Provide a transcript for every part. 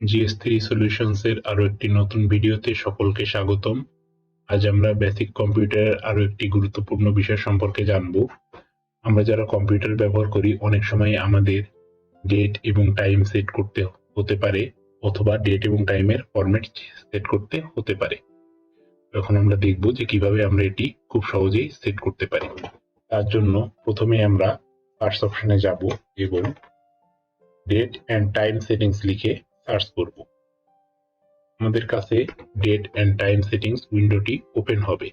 GS3 solutions এর আরো একটি নতুন ভিডিওতে সকলকে স্বাগতম। আজ আমরা বেসিক কম্পিউটারের আরো একটি গুরুত্বপূর্ণ বিষয় সম্পর্কে জানব। আমরা যারা কম্পিউটার ব্যবহার করি অনেক সময় আমাদের ডেট এবং টাইম সেট করতে হতে পারে, অথবা ডেট এবং টাইমের ফরম্যাট সেট করতে হতে পারে। এখন আমরা দেখব যে কিভাবে আমরা এটি খুব সহজেই সেট করতে পারি। তার জন্য প্রথমে আমরা সার্চ অপশনে যাব এবং ডেট এন্ড টাইম সেটিংস লিখে সার্চ করব। আমাদের কাছে ডেট এন্ড টাইম সেটিংস উইন্ডোটি ওপেন হবে।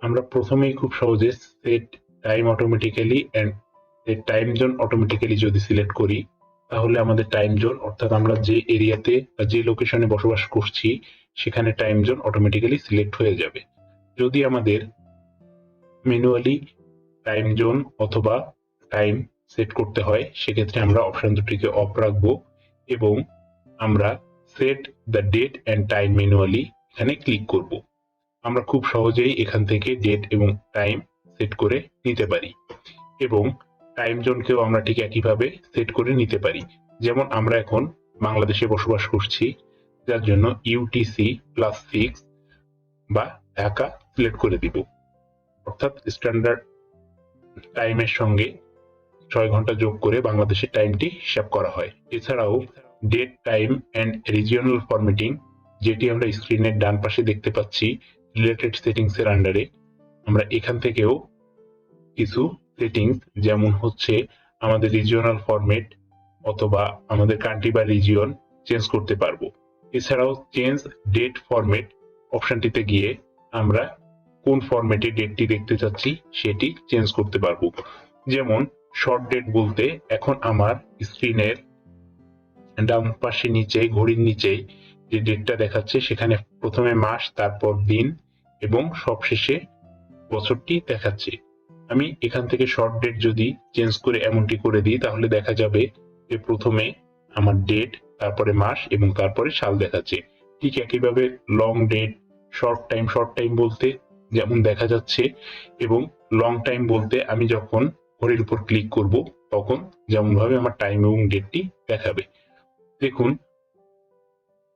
আমরা প্রথমেই খুব সহজে set time automatically and set time zone automatically যদি সিলেক্ট করি, তাহলে আমাদের টাইম জোন, অর্থাৎ আমরা যে এরিয়াতে বা যে লোকেশনে বসবাস করছি সেখানে টাইম জোন অটোমেটিক্যালি সিলেক্ট হয়ে যাবে। যদি আমাদের ম্যানুয়ালি টাইম জোন অথবা টাইম সেট করতে হয়, সেক্ষেত্রে আমরা অপশন দুটিকে অফ রাখবো এবং আমরা set the date and time manually এখানে ক্লিক করব। আমরা খুব সহজেই এখান থেকে ডেট এবং টাইম সেট করে নিতে পারি এবং টাইম জোনকেও আমরা ঠিক একইভাবে সেট করে নিতে পারি। যেমন আমরা এখন বাংলাদেশে বসবাস করছি, যার জন্য UTC+6 বা ঢাকা সিলেক্ট করে দিব, অর্থাৎ স্ট্যান্ডার্ড টাইমের সঙ্গে 6 ঘন্টা যোগ করে বাংলাদেশের টাইমটি হিসাব করা হয়। এছাড়াও date time and regional formatting, যেটি আমরা স্ক্রিনের ডান পাশে দেখতে পাচ্ছি রিলেটেড সেটিংস এর আন্ডারে, আমরা এখান থেকেও কিছু সেটিংস, যেমন হচ্ছে আমাদের রিজিওনাল ফরম্যাট অথবা আমাদের কান্ট্রি বা রিজিয়ন চেঞ্জ করতে পারবো। এছাড়াও চেঞ্জ ডেট ফরম্যাট অপশনটিতে গিয়ে আমরা কোন ফরম্যাটে ডেটটি দেখতে চাচ্ছি সেটি চেঞ্জ করতে পারবো। যেমন শর্ট ডেট বলতে এখন আমার স্ক্রিনের ডান পাশে নিচে ঘড়ির নিচেই যে ডেটটা দেখাচ্ছে সেখানে প্রথমে মাস, তারপর দিন এবং সবশেষে বছরটি দেখাচ্ছে। আমি এখান থেকে শর্ট ডেট যদি চেঞ্জ করে এমনটি করে দিই, তাহলে দেখা যাবে যে প্রথমে আমার ডেট, তারপরে মাস এবং তারপরে সাল দেখাচ্ছে। ঠিক একইভাবে লং ডেট, শর্ট টাইম বলতে যেমন দেখা যাচ্ছে এবং লং টাইম বলতে আমি যখন ঘড়ির উপর ক্লিক করব তখন যেমন ভাবে আমার টাইম এবং ডেটটি দেখাবে। দেখুন,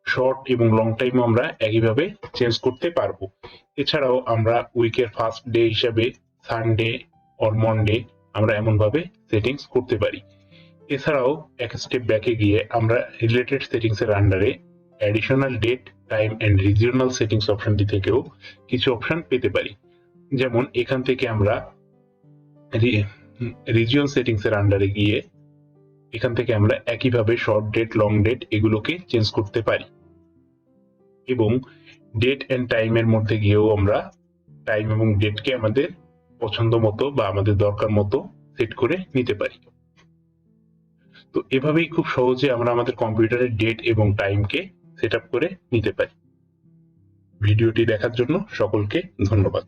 শর্ট এবং লং টাইম আমরা একইভাবে চেঞ্জ করতে পারবো। এছাড়াও আমরা উইকের ফার্স্ট ডে হিসাবে সানডে অর মনডে আমরা এমন ভাবে সেটিংস করতে পারি। এছাড়াও এক স্টেপ ব্যাকে গিয়ে আমরা রিলেটেড সেটিংস এর আন্ডারে additional date time and regional settings অপশনটি থেকেও কিছু অপশন পেতে পারি। যেমন এখান থেকে আমরা রিজিয়ন সেটিংস এর আন্ডারে গিয়ে এখান থেকে আমরা একইভাবে শর্ট ডেট, লং ডেট এগুলোকে চেঞ্জ করতে পারি এবং ডেট এন্ড টাইমের মধ্যে গিয়েও আমরা টাইম এবং ডেটকে আমাদের পছন্দ মতো বা আমাদের দরকার মতো সেট করে নিতে পারি। তো এভাবেই খুব সহজে আমরা আমাদের কম্পিউটারের ডেট এবং টাইমকে সেট আপ করে নিতে পারি। ভিডিওটি দেখার জন্য সকলকে ধন্যবাদ।